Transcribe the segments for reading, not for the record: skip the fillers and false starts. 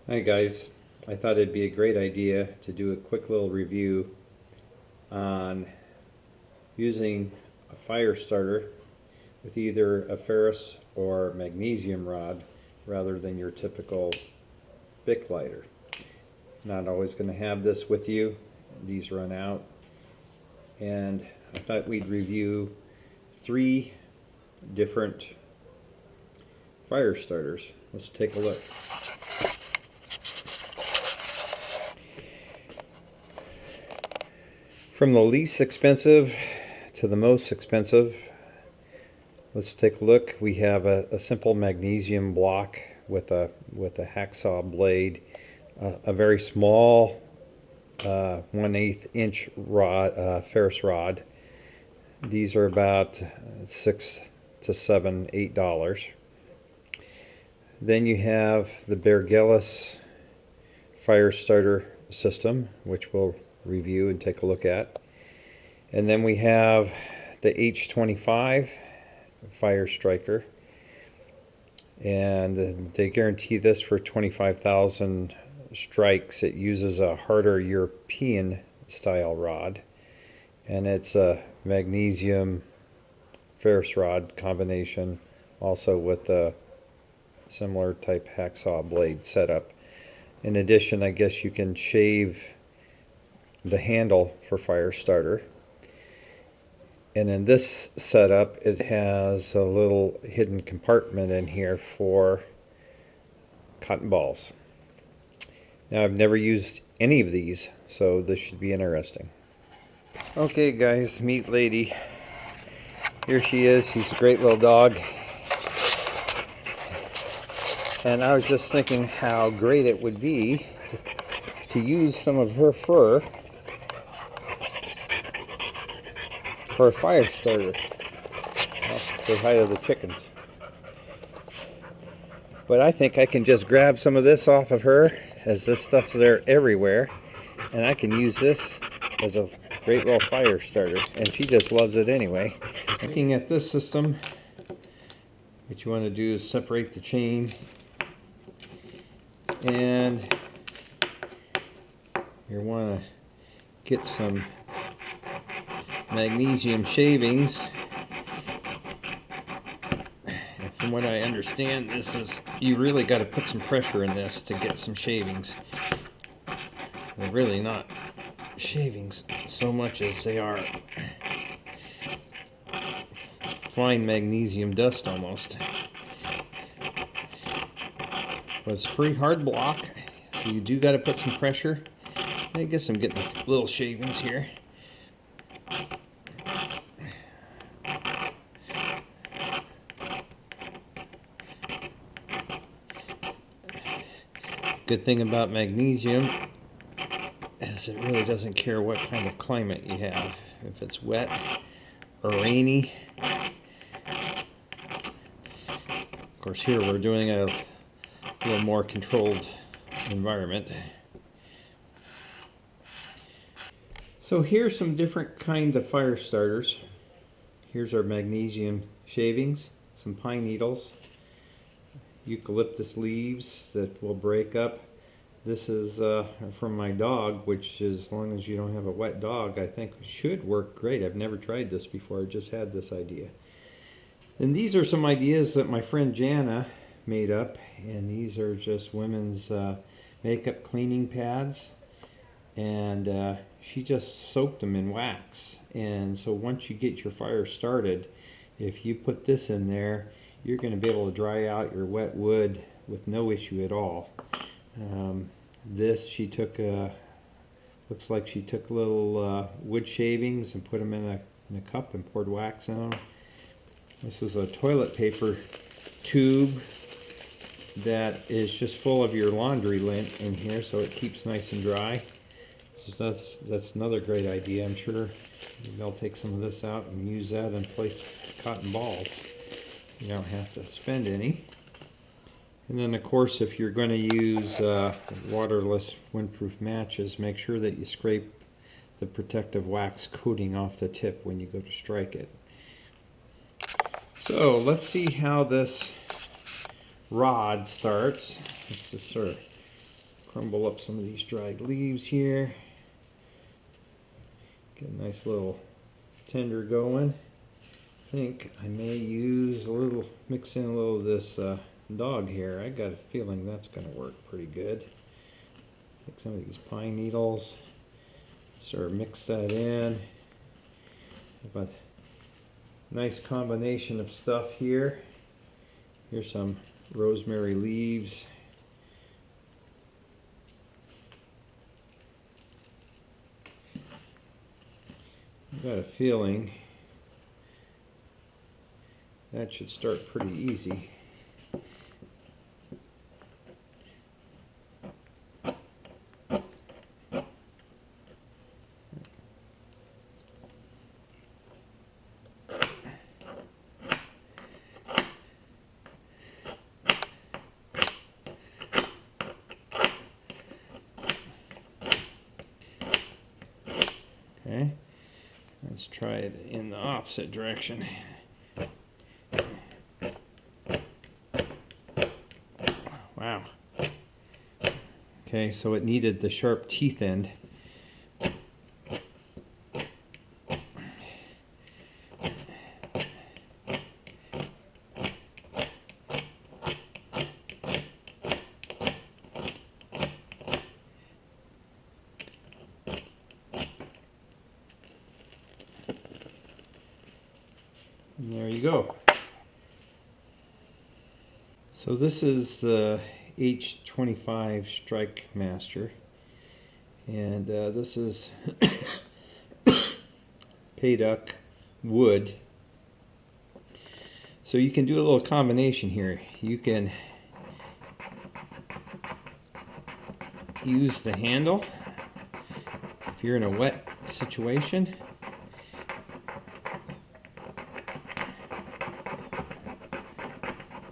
Hi guys, I thought it'd be a great idea to do a quick little review on using a fire starter with either a ferrous or magnesium rod rather than your typical Bic lighter. Not always going to have this with you. These run out, and I thought we'd review 3 different fire starters. Let's take a look. From the least expensive to the most expensive, let's take a look. We have a simple magnesium block with a hacksaw blade, a very small 1/8 inch rod, ferrous rod. These are about $6 to $7, $8. Then you have the Gerber fire starter system, which we'll review and take a look at. And then we have the H25 fire striker, and they guarantee this for 25,000 strikes. It uses a harder European style rod, and it's a magnesium ferrous rod combination, also with a similar type hacksaw blade setup. In addition, I guess you can shave the handle for fire starter, and in this setup it has a little hidden compartment in here for cotton balls. Now, I've never used any of these, so this should be interesting. Okay guys, meet Lady. Here she is. She's a great little dog, and I was just thinking how great it would be to use some of her fur for a fire starter. Well, say hi to the chickens. But I think I can just grab some of this off of her, as this stuff's there everywhere, and I can use this as a great little fire starter, and she just loves it anyway. Looking at this system, what you want to do is separate the chain, and you want to get some magnesium shavings. And from what I understand, this is, you really got to put some pressure in this to get some shavings. They're really not shavings so much as they are fine magnesium dust almost. But it's a pretty hard block, so you do got to put some pressure. I guess I'm getting little shavings here. Good thing about magnesium is it really doesn't care what kind of climate you have. If it's wet or rainy. Of course, here we're doing a little more controlled environment. So here's some different kinds of fire starters. Here's our magnesium shavings, some pine needles, eucalyptus leaves that will break up. This is from my dog, which, as long as you don't have a wet dog, I think should work great. I've never tried this before. I just had this idea. And these are some ideas that my friend Jana made up, and these are just women's makeup cleaning pads, and she just soaked them in wax. And so once you get your fire started, if you put this in there, you're going to be able to dry out your wet wood with no issue at all. This, she took, looks like she took little wood shavings and put them in a cup and poured wax in them. This is a toilet paper tube that is just full of your laundry lint in here, so it keeps nice and dry. So that's another great idea. I'm sure they'll take some of this out and use that in place of cotton balls. You don't have to spend any. And then, of course, if you're going to use waterless windproof matches, make sure that you scrape the protective wax coating off the tip when you go to strike it. So let's see how this rod starts. Let's just sort of crumble up some of these dried leaves here. Get a nice little tinder going. I think I may use mix in a little of this dog hair. I got a feeling that's going to work pretty good. Take some of these pine needles, sort of mix that in. But nice combination of stuff here. Here's some rosemary leaves. I've got a feeling that should start pretty easy. Okay, let's try it in the opposite direction. Wow. Okay, so it needed the sharp teeth end. And there you go. So this is the H25 Strike Master, and this is payduck wood. So you can do a little combination here. You can use the handle if you're in a wet situation.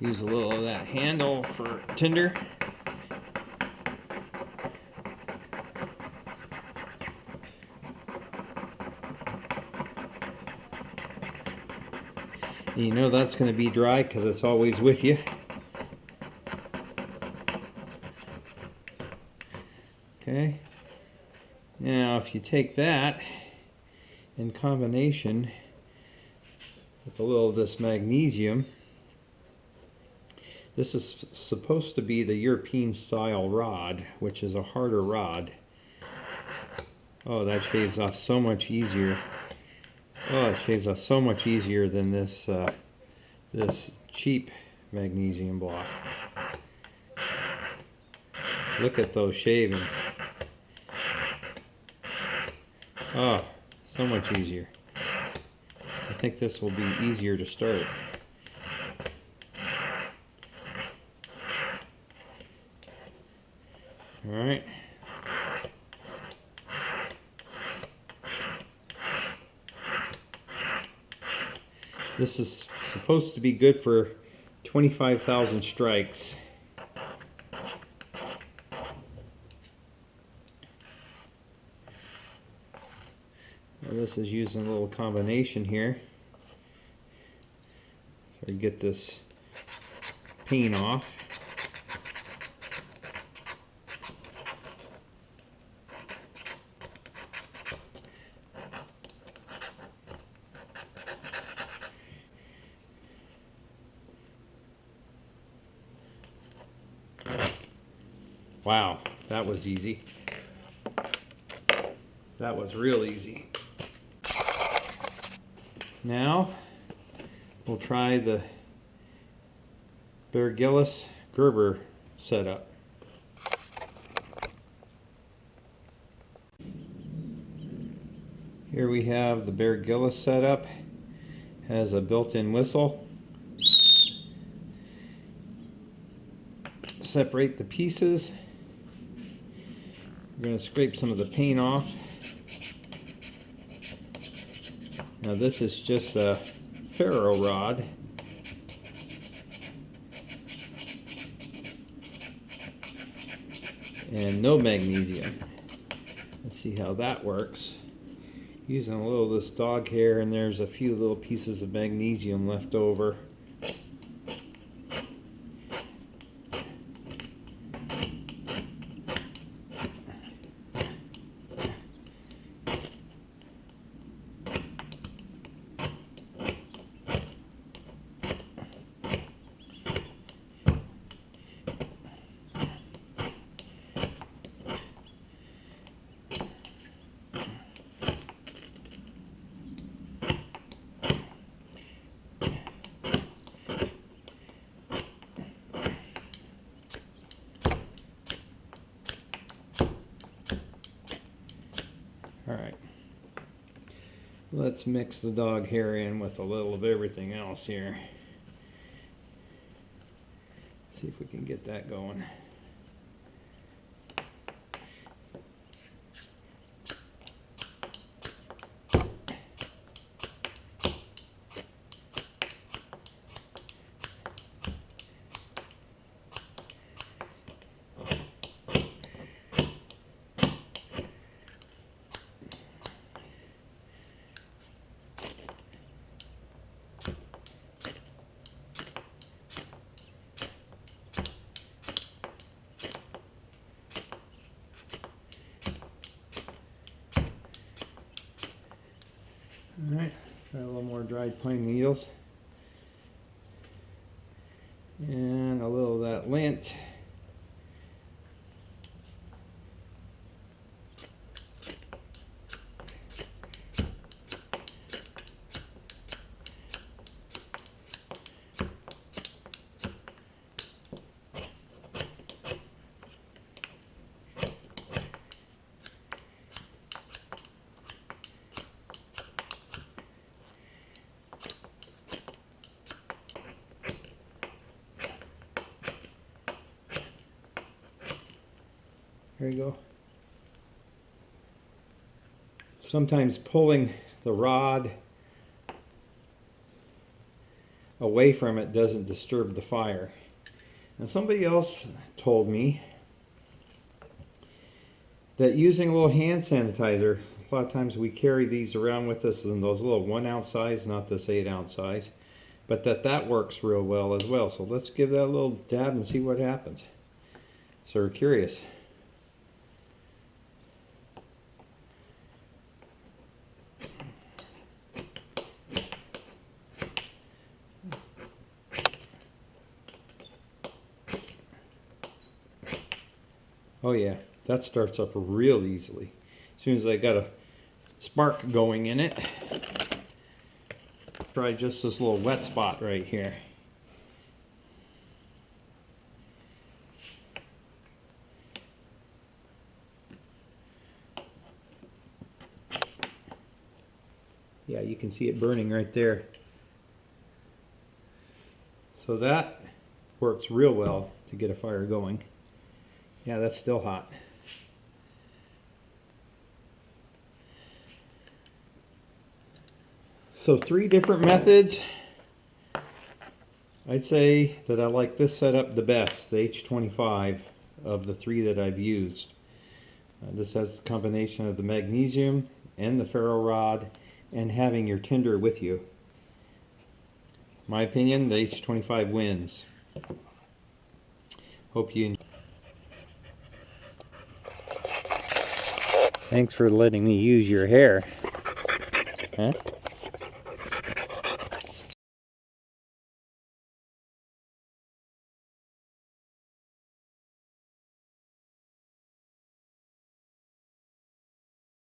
Use a little of that handle for tinder. And you know that's going to be dry because it's always with you. Okay. Now if you take that in combination with a little of this magnesium, this is supposed to be the European style rod, which is a harder rod. Oh, that shaves off so much easier. Oh, it shaves off so much easier than this this cheap magnesium block. Look at those shavings. Oh, so much easier. I think this will be easier to start. All right. This is supposed to be good for 25,000 strikes. Now this is using a little combination here. So we get this paint off. Wow, that was easy. That was real easy. Now, we'll try the Gerber setup. Here we have the Gerber setup. Has a built-in whistle. Separate the pieces. We're going to scrape some of the paint off. Now this is just a ferro rod. And no magnesium. Let's see how that works. Using a little of this dog hair, and there's a few little pieces of magnesium left over. Alright. Let's mix the dog hair in with a little of everything else here. See if we can get that going. Alright, got a little more dried pine needles and a little of that lint. There you go. Sometimes pulling the rod away from it doesn't disturb the fire. Now somebody else told me that using a little hand sanitizer, a lot of times we carry these around with us in those little 1 ounce size, not this 8 ounce size, but that works real well as well. So let's give that a little dab and see what happens. So we're curious. Oh yeah, that starts up real easily. As soon as I got a spark going in it. Try just this little wet spot right here. Yeah, you can see it burning right there. So that works real well to get a fire going. Yeah, that's still hot. So 3 different methods. I'd say that I like this setup the best, the H25 of the 3 that I've used. This has a combination of the magnesium and the ferro rod and having your tinder with you. My opinion, the H25 wins. Hope you enjoy. Thanks for letting me use your hair. Huh?